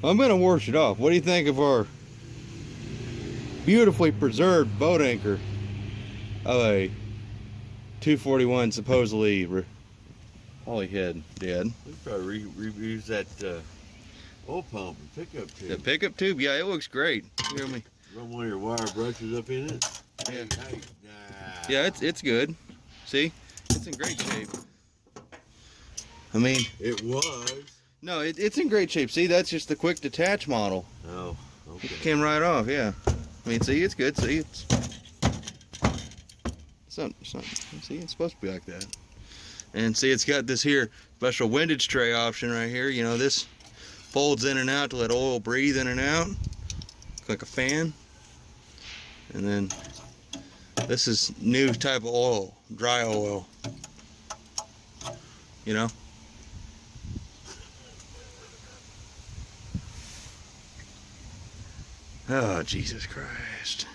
I'm going to wash it off. What do you think of our beautifully preserved boat anchor of a 241 supposedly Holyhead dead? We probably reuse that oil pump and pickup tube. The pickup tube? Yeah, it looks great. You hear me? Run one of your wire brushes up in it. Yeah. Hey, Yeah, it's good. See? It's in great shape. I mean... It was. No, it's in great shape. See, that's just the quick detach model. Oh, okay. It came right off, yeah. I mean, see, it's good. See, it's not, see, it's supposed to be like that. And see, it's got this here special windage tray option right here. You know, this folds in and out to let oil breathe in and out, like a fan. And then this is new type of oil, dry oil. You know? Oh, Jesus Christ.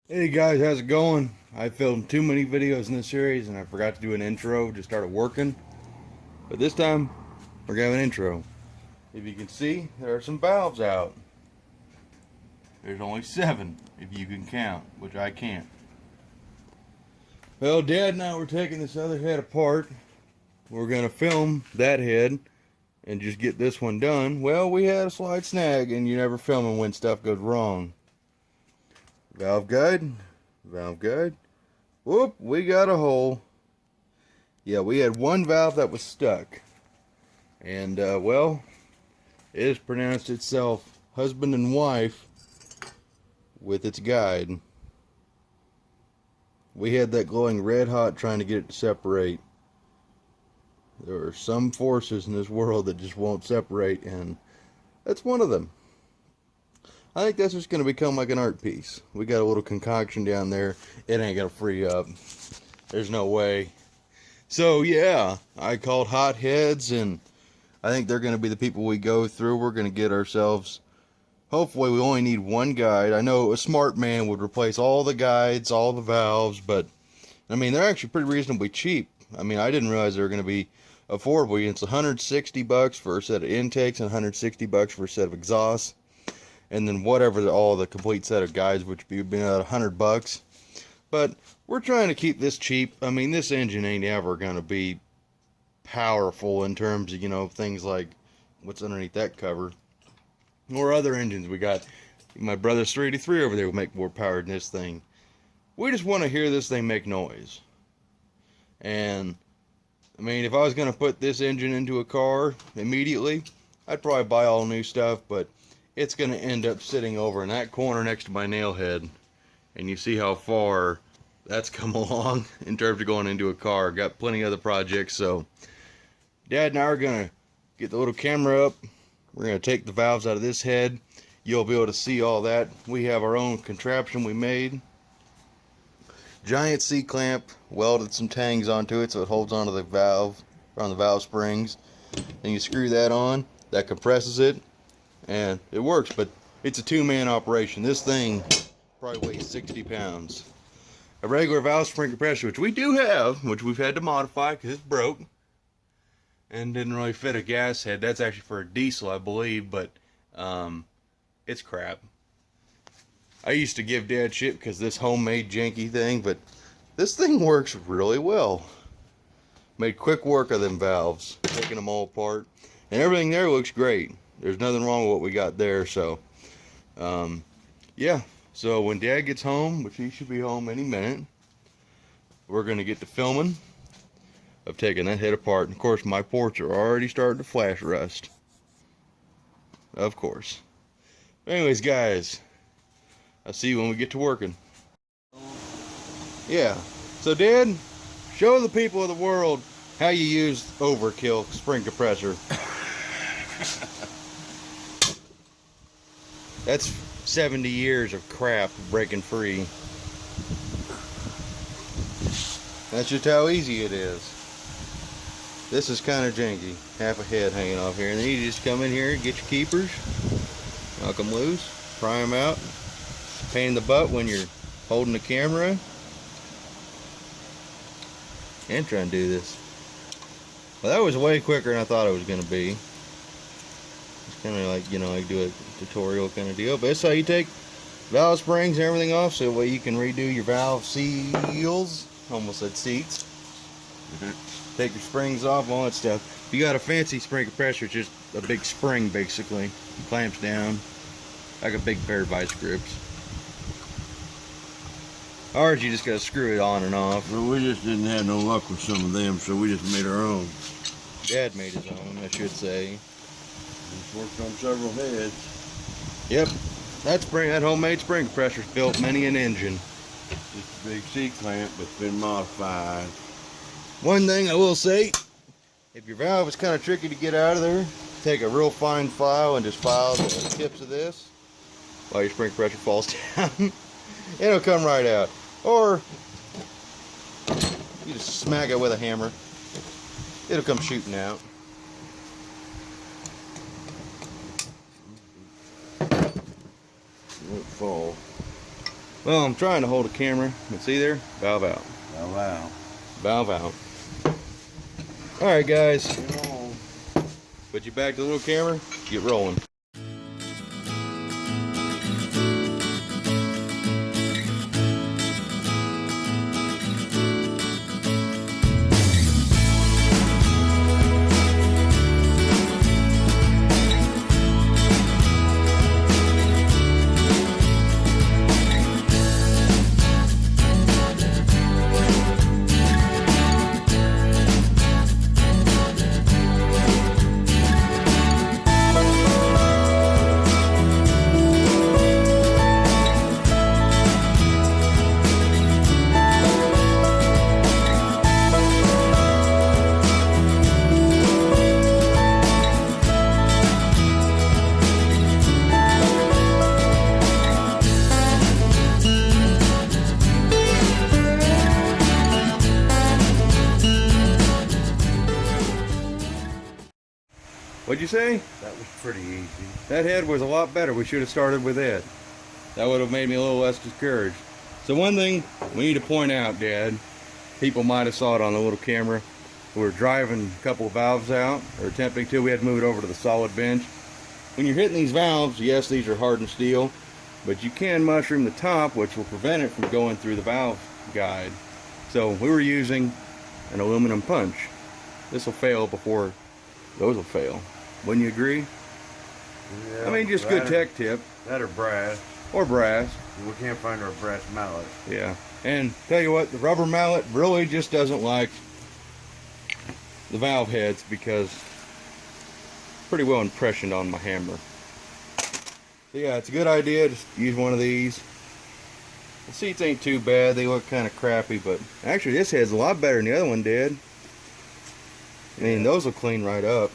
Hey guys, how's it going? I filmed too many videos in this series and I forgot to do an intro. Just started working. But this time, we're going to have an intro. If you can see, there are some valves out. There's only 7, if you can count, which I can't. Well, Dad and I were taking this other head apart. We're going to film that head and just get this one done. Well, we had a slight snag, and you never film when stuff goes wrong. Valve guide. Valve guide. Whoop, we got a hole. Yeah, we had one valve that was stuck. And, well, it has pronounced itself husband and wife with its guide. We had that glowing red hot trying to get it to separate. There are some forces in this world that just won't separate, and that's one of them. I think that's just going to become like an art piece. We got a little concoction down there. It ain't going to free up. There's no way. So, yeah, I called hot heads, and I think they're going to be the people we go through. We're going to get ourselves... Hopefully we only need one guide. I know a smart man would replace all the guides, all the valves, but I mean, they're actually pretty reasonably cheap. I mean, I didn't realize they were going to be affordable. It's $160 for a set of intakes and $160 for a set of exhausts. And then whatever all the complete set of guides, which would be about $100. But we're trying to keep this cheap. I mean, this engine ain't ever going to be powerful in terms of, you know, things like what's underneath that cover. Or other engines. We got my brother's 383 over there will make more power than this thing. We just want to hear this thing make noise. And I mean, if I was going to put this engine into a car immediately, I'd probably buy all new stuff, but it's going to end up sitting over in that corner next to my nail head. And you see how far that's come along in terms of going into a car. Got plenty of other projects, so Dad and I are going to get the little camera up. We're going to take the valves out of this head. You'll be able to see all that. We have our own contraption we made. Giant C-clamp, welded some tangs onto it so it holds onto the valve, on the valve springs. Then you screw that on, that compresses it, and it works, but it's a two-man operation. This thing probably weighs 60 pounds. A regular valve spring compressor, which we do have, which we've had to modify because it's broke. And didn't really fit a gas head. That's actually for a diesel, I believe, but it's crap. I used to give Dad shit because this homemade janky thing, but this thing works really well. Made quick work of them valves, taking them all apart, and everything there looks great. There's nothing wrong with what we got there, so yeah. So when Dad gets home, which he should be home any minute, we're gonna get to filming of taking that head apart. And of course, my ports are already starting to flash rust. Of course. Anyways, guys, I'll see you when we get to working. Yeah. So, Dad, show the people of the world how you use overkill spring compressor. That's 70 years of crap breaking free. That's just how easy it is. This is kind of janky. Half a head hanging off here. And then you just come in here and get your keepers. Knock them loose. Pry them out. Pain in the butt when you're holding the camera. And trying to do this. Well, that was way quicker than I thought it was going to be. It's kind of like, you know, I do a tutorial kind of deal. But that's how you take valve springs and everything off, so that way you can redo your valve seals. Almost said seats. Take your springs off, all that stuff. If you got a fancy spring compressor, it's just a big spring basically. It clamps down like a big pair of vice grips. Ours, you just gotta screw it on and off. Well, we just didn't have no luck with some of them, so we just made our own. Dad made his own, I should say. Just worked on several heads. Yep, that homemade spring compressor's built many an engine. Just a big C-clamp, but it's been modified. One thing I will say, if your valve is kind of tricky to get out of there, take a real fine file and just file the tips of this while your spring pressure falls down. It'll come right out. Or you just smack it with a hammer. It'll come shooting out. It won't fall. Well, I'm trying to hold a camera, but see there? Valve out. Oh, wow. Valve out. Alright guys, Get on. put you back to the little camera, get rolling. What'd you say? That was pretty easy. That head was a lot better. We should have started with it. That would have made me a little less discouraged. So one thing we need to point out, Dad, people might have saw it on the little camera. We were driving a couple of valves out, or attempting to. We had to move it over to the solid bench. When you're hitting these valves, yes, these are hardened steel, but you can mushroom the top, which will prevent it from going through the valve guide. So we were using an aluminum punch. This will fail before those will fail. Wouldn't you agree? Yeah, I mean, just good tech tip. That or brass. Or brass. We can't find our brass mallet. Yeah. And tell you what, the rubber mallet really just doesn't like the valve heads because it's pretty well impressioned on my hammer. So yeah, it's a good idea to use one of these. The seats ain't too bad. They look kind of crappy, but actually this head's a lot better than the other one did. I mean, those will clean right up.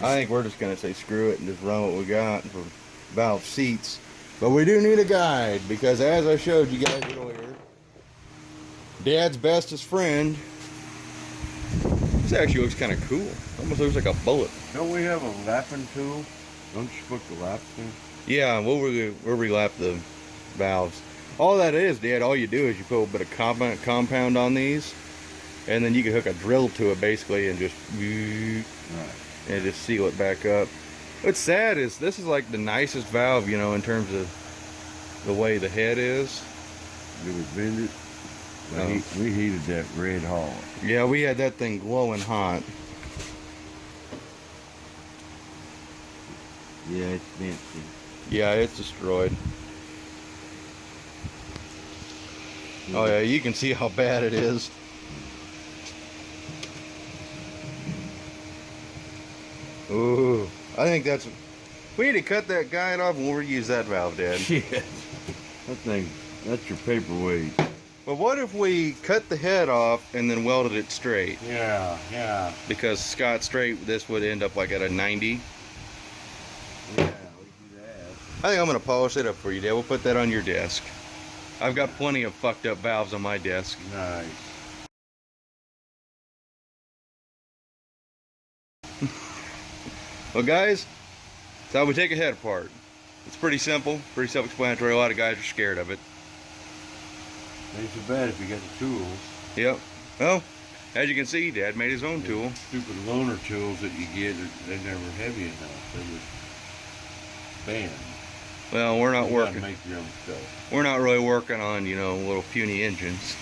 I think we're just going to say screw it and just run what we got for valve seats. But we do need a guide because as I showed you guys earlier, Dad's bestest friend, this actually looks kind of cool. Almost looks like a bullet. Don't we have a lapping tool? Don't you put the lap in? Yeah, we'll relap the valves. All that is, Dad, all you do is you put a little bit of compound on these, and then you can hook a drill to it basically and just and just seal it back up. What's sad is this is like the nicest valve, you know, in terms of the way the head is. Did we bend it? No. We heated that red hard. Yeah, we had that thing glowing hot. Yeah, it's bent. Yeah, it's destroyed. Oh yeah, you can see how bad it is. Ooh, I think that's... We need to cut that guide off and we'll reuse that valve, Dad. Yeah. That thing, that's your paperweight. But what if we cut the head off and then welded it straight? Yeah, yeah. Because Scott straight, this would end up like at a 90. Yeah, we do that. I think I'm going to polish it up for you, Dad. We'll put that on your desk. I've got plenty of fucked up valves on my desk. Nice. Well, guys, that's how we take a head apart. It's pretty simple, pretty self-explanatory. A lot of guys are scared of it. Ain't so bad if you got the tools. Yep. Well, as you can see, Dad made his own tool. Stupid loaner tools that you get, they're never heavy enough. They would bend. Well, we're not You working. gotta make your own stuff. We're not really working on, you know, little puny engines.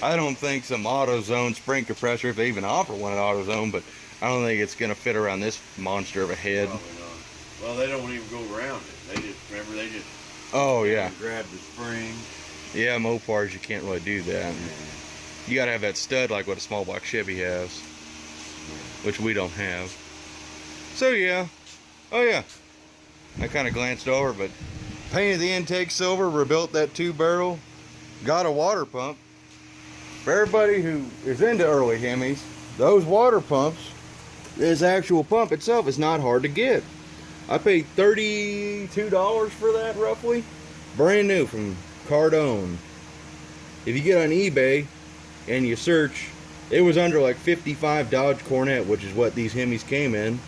I don't think some AutoZone spring compressor, if they even offer one at AutoZone, but I don't think it's gonna fit around this monster of a head. Probably not. Well, they don't even go around it. They just Oh yeah, grab the spring. yeah. Mopars, you can't really do that. You gotta have that stud like what a small block Chevy has, which we don't have. So yeah, oh yeah. I kind of glanced over, but painted the intake silver, rebuilt that 2-barrel, got a water pump. For everybody who is into early Hemis, those water pumps, this actual pump itself is not hard to get. I paid $32 for that roughly, brand new from Cardone. If you get on eBay and you search, it was under like 55 Dodge Cornet, which is what these Hemis came in.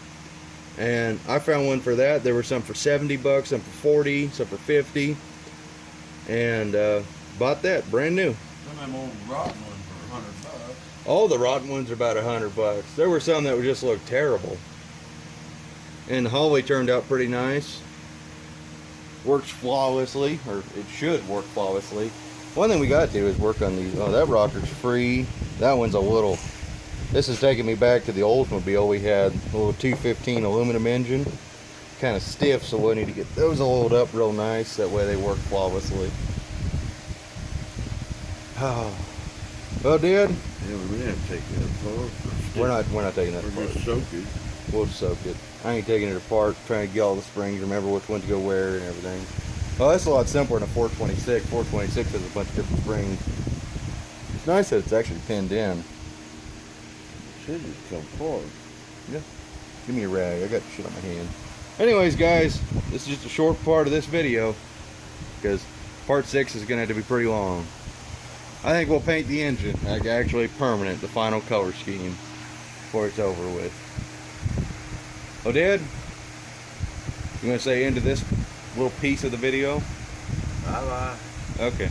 And I found one for that. There were some for 70 bucks, some for 40, some for 50. And bought that brand new. Some of them old rotten ones for $100. All the rotten ones are about 100 bucks. There were some that would just look terrible. And the hallway turned out pretty nice. Works flawlessly, or it should work flawlessly. One thing we got to do is work on these. Oh, that rocker's free. That one's a little. This is taking me back to the Oldsmobile we had, a little 215 aluminum engine. Kind of stiff, so we'll need to get those oiled up real nice. That way they work flawlessly. Oh. Well, Dad? Yeah, we didn't take that apart. We're not taking that We're apart. just soak it. We'll soak it. I ain't taking it apart, trying to get all the springs, remember which one to go where and everything. Well, that's a lot simpler than a 426. 426 has a bunch of different springs. It's nice that it's actually pinned in. Should just come forward. Yeah. Give me a rag. I got shit on my hand. Anyways, guys, this is just a short part of this video because part 6 is going to have to be pretty long. I think we'll paint the engine, like actually permanent, the final color scheme before it's over with. Oh, Dad? You want to say into this little piece of the video? Bye-bye. Okay.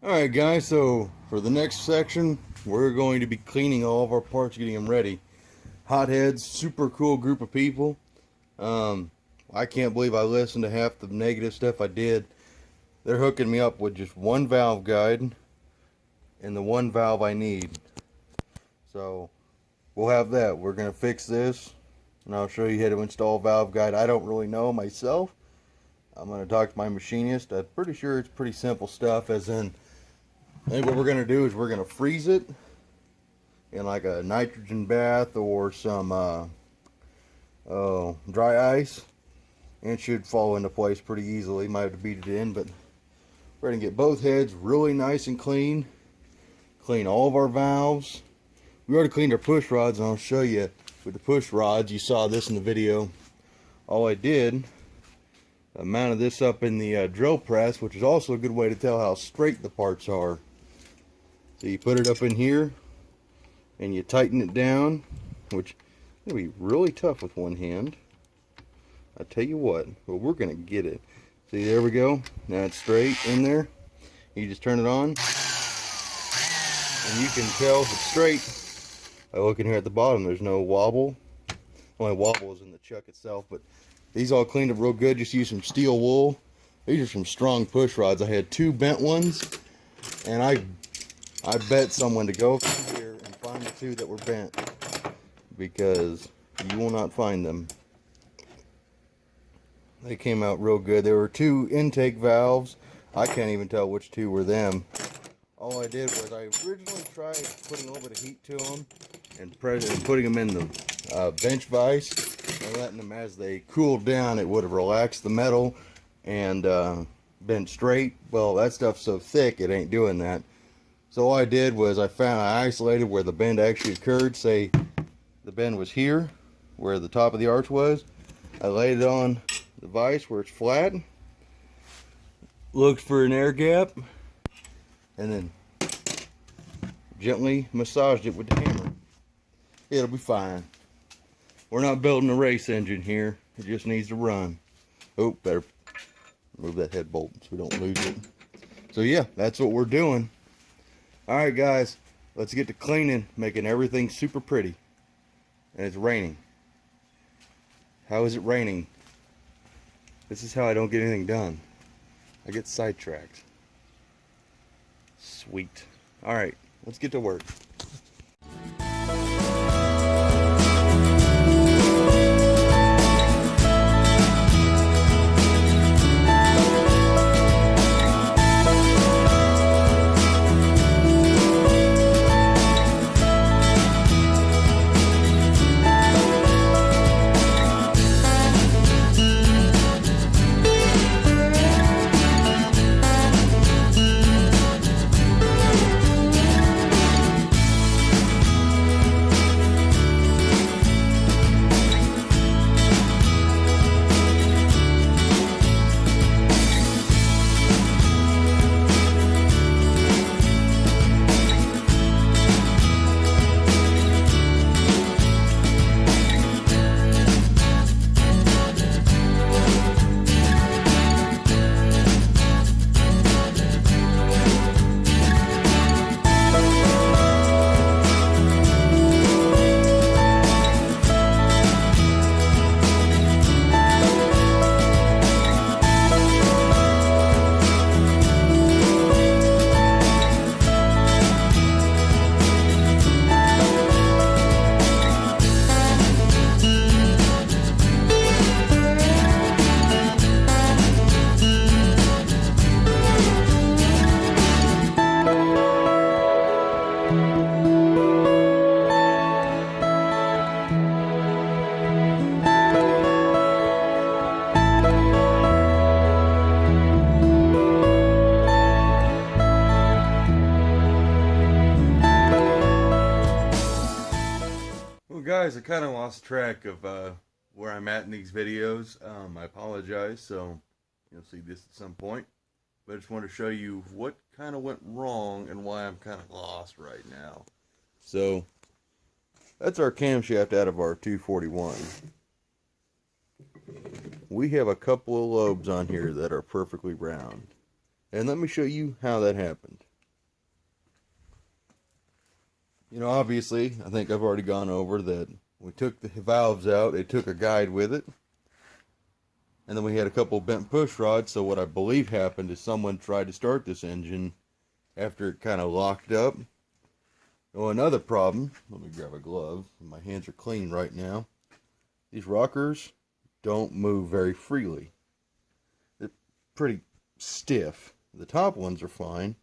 Alright guys, so for the next section, we're going to be cleaning all of our parts, getting them ready. Hotheads, super cool group of people. I can't believe I listened to half the negative stuff I did. They're hooking me up with just one valve guide and the one valve I need. So we'll have that. We're going to fix this and I'll show you how to install valve guide. I don't really know myself. I'm going to talk to my machinist. I'm pretty sure it's pretty simple stuff, as in, I think what we're going to do is we're going to freeze it in like a nitrogen bath or some dry ice, and it should fall into place pretty easily. Might have to beat it in, but we're going to get both heads really nice and clean. Clean all of our valves. We already cleaned our push rods, and I'll show you with the push rods. You saw this in the video. All I did, I mounted this up in the drill press, which is also a good way to tell how straight the parts are. So you put it up in here and you tighten it down, which is going to be really tough with one hand. I tell you what, but we're going to get it. See, there we go. Now it's straight in there. You just turn it on and you can tell if it's straight by looking here at the bottom. There's no wobble. Only wobble is in the chuck itself, but these all cleaned up real good. Just use some steel wool. These are some strong push rods. I had 2 bent ones, and I bet someone to go through here and find the 2 that were bent, because you will not find them. They came out real good. There were 2 intake valves. I can't even tell which 2 were them. All I did was I originally tried putting a little bit of heat to them and putting them in the bench vise and letting them, as they cooled down, it would have relaxed the metal and bent straight. Well, that stuff's so thick it ain't doing that. So all I did was I isolated where the bend actually occurred. Say the bend was here where the top of the arch was. I laid it on the vise where it's flat, looked for an air gap, and then gently massaged it with the hammer. It'll be fine. We're not building a race engine here. It just needs to run. Oh, better move that head bolt so we don't lose it. So yeah, that's what we're doing. All right, guys, let's get to cleaning, making everything super pretty. And it's raining. How is it raining? This is how I don't get anything done. I get sidetracked. Sweet. All right, let's get to work. Guys, I kind of lost track of where I'm at in these videos. I apologize, so you'll see this at some point. But I just want to show you what kind of went wrong and why I'm kind of lost right now. So, that's our camshaft out of our 241. We have a couple of lobes on here that are perfectly round. And let me show you how that happened. You know, obviously, I think I've already gone over that we took the valves out, it took a guide with it, and then we had a couple bent push rods, so what I believe happened is someone tried to start this engine after it kind of locked up. Oh, another problem, let me grab a glove, my hands are clean right now, these rockers don't move very freely. They're pretty stiff. The top ones are fine,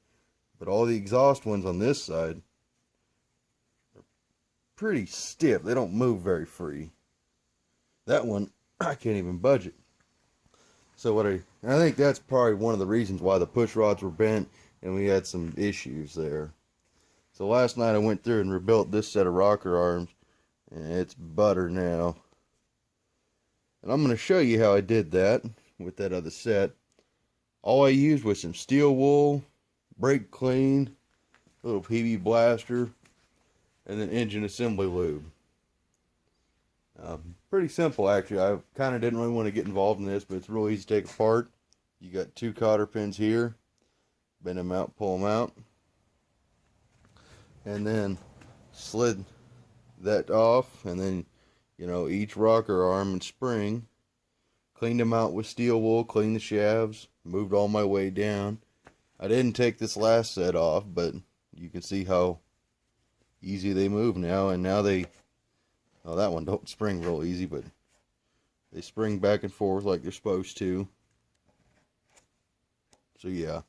but all the exhaust ones on this side pretty stiff. They don't move very free. That one, I can't even budge it. So I think that's probably one of the reasons why the push rods were bent and we had some issues there. So last night I went through and rebuilt this set of rocker arms and it's butter now. And I'm going to show you how I did that with that other set. All I used was some steel wool, brake clean, a little Hemi blaster, and then engine assembly lube. Pretty simple, actually. I kind of didn't really want to get involved in this, but it's real easy to take apart. You got 2 cotter pins here. Bend them out, pull them out. And then slid that off, and then, you know, each rocker arm and spring. Cleaned them out with steel wool, cleaned the shafts, moved all my way down. I didn't take this last set off, but you can see how easy they move now, and now they, well, that one don't spring real easy, but they spring back and forth like they're supposed to. So yeah.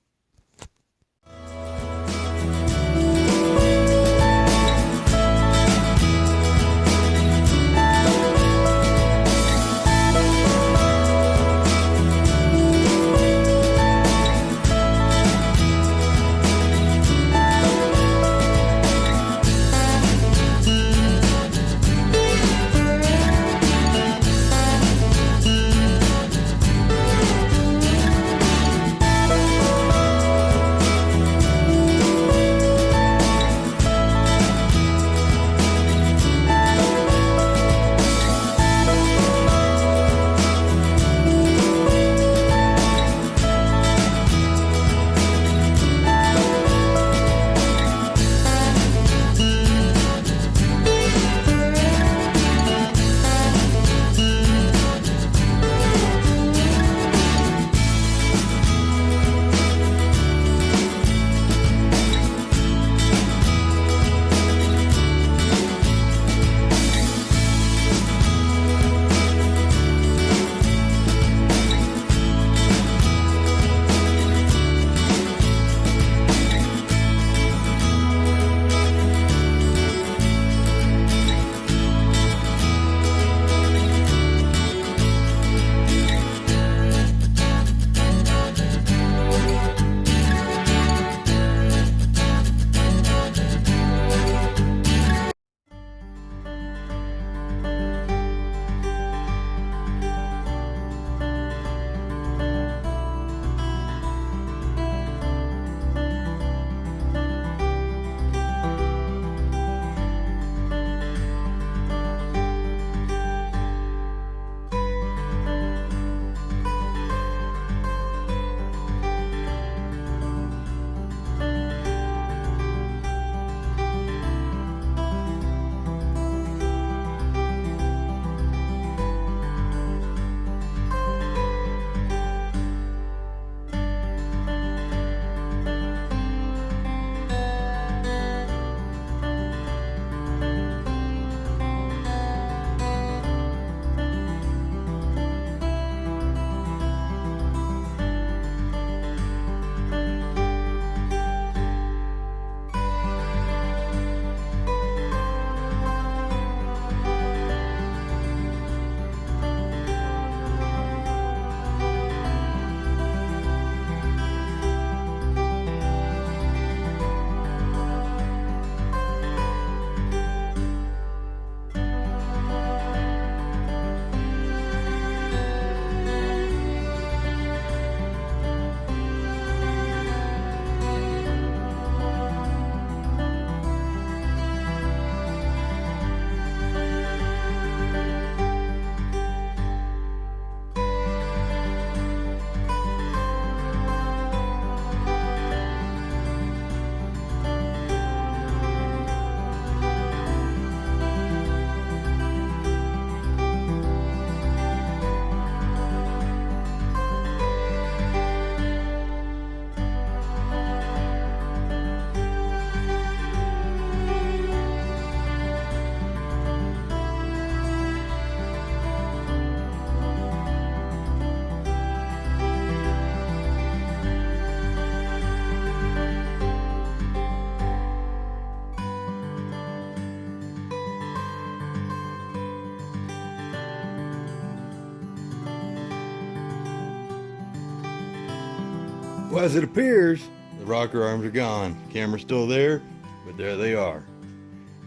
Well, as it appears, the rocker arms are gone. Camera's still there, but there they are.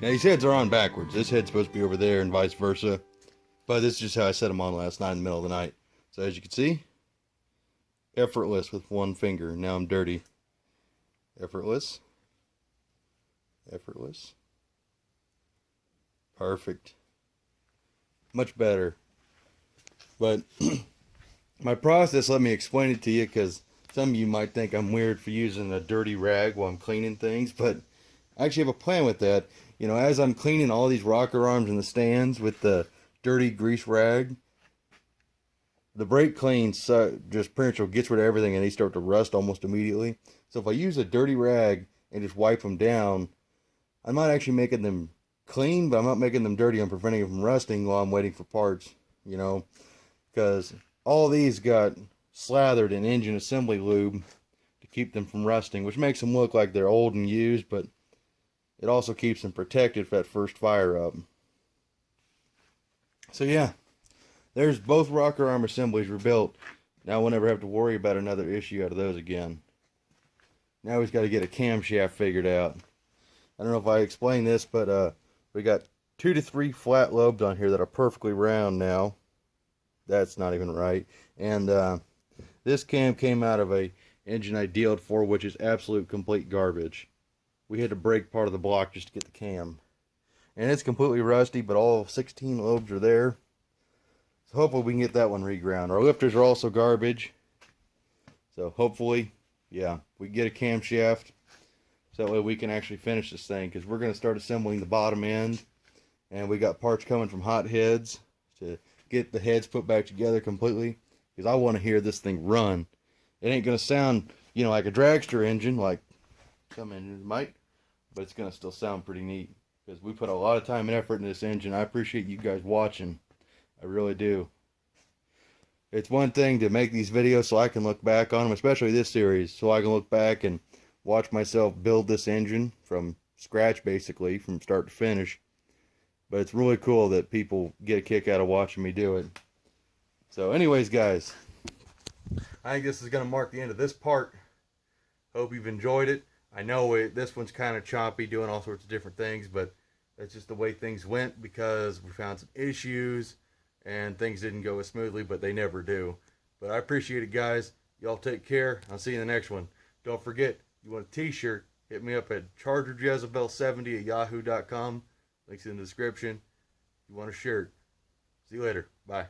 Now these heads are on backwards. This head's supposed to be over there and vice versa. But this is just how I set them on last night in the middle of the night. So as you can see, effortless with one finger. Now I'm dirty. Effortless. Effortless. Perfect. Much better. But my process, let me explain it to you, because some of you might think I'm weird for using a dirty rag while I'm cleaning things, but I actually have a plan with that. You know, as I'm cleaning all these rocker arms and the stands with the dirty grease rag, the brake clean just pretty much gets rid of everything and they start to rust almost immediately. So if I use a dirty rag and just wipe them down, I'm not actually making them clean, but I'm not making them dirty. I'm preventing them from rusting while I'm waiting for parts, you know, because all these got slathered in engine assembly lube to keep them from rusting, which makes them look like they're old and used, but it also keeps them protected for that first fire up. So yeah, there's both rocker arm assemblies rebuilt. Now we'll never have to worry about another issue out of those again. Now we've got to get a camshaft figured out. I don't know if I explained this, but we got 2 to 3 flat lobes on here that are perfectly round now. That's not even right. And this cam came out of a engine I dealed for, which is absolute complete garbage. We had to break part of the block just to get the cam. And it's completely rusty, but all 16 lobes are there. So hopefully we can get that one reground. Our lifters are also garbage. So hopefully, yeah, we can get a camshaft. So that way we can actually finish this thing, because we're going to start assembling the bottom end. And we got parts coming from hot heads to get the heads put back together completely, because I want to hear this thing run. It ain't going to sound, you know, like a dragster engine like some engines might, but it's going to still sound pretty neat, because we put a lot of time and effort in this engine. I appreciate you guys watching. I really do. It's one thing to make these videos so I can look back on them, especially this series, so I can look back and watch myself build this engine from scratch, basically, from start to finish. But it's really cool that people get a kick out of watching me do it. So anyways, guys, I think this is going to mark the end of this part. Hope you've enjoyed it. I know this one's kind of choppy, doing all sorts of different things, but that's just the way things went, because we found some issues and things didn't go as smoothly, but they never do. But I appreciate it, guys. Y'all take care. I'll see you in the next one. Don't forget, you want a t-shirt, hit me up at chargerjezebel70@yahoo.com. Links in the description. You want a shirt. See you later. Bye.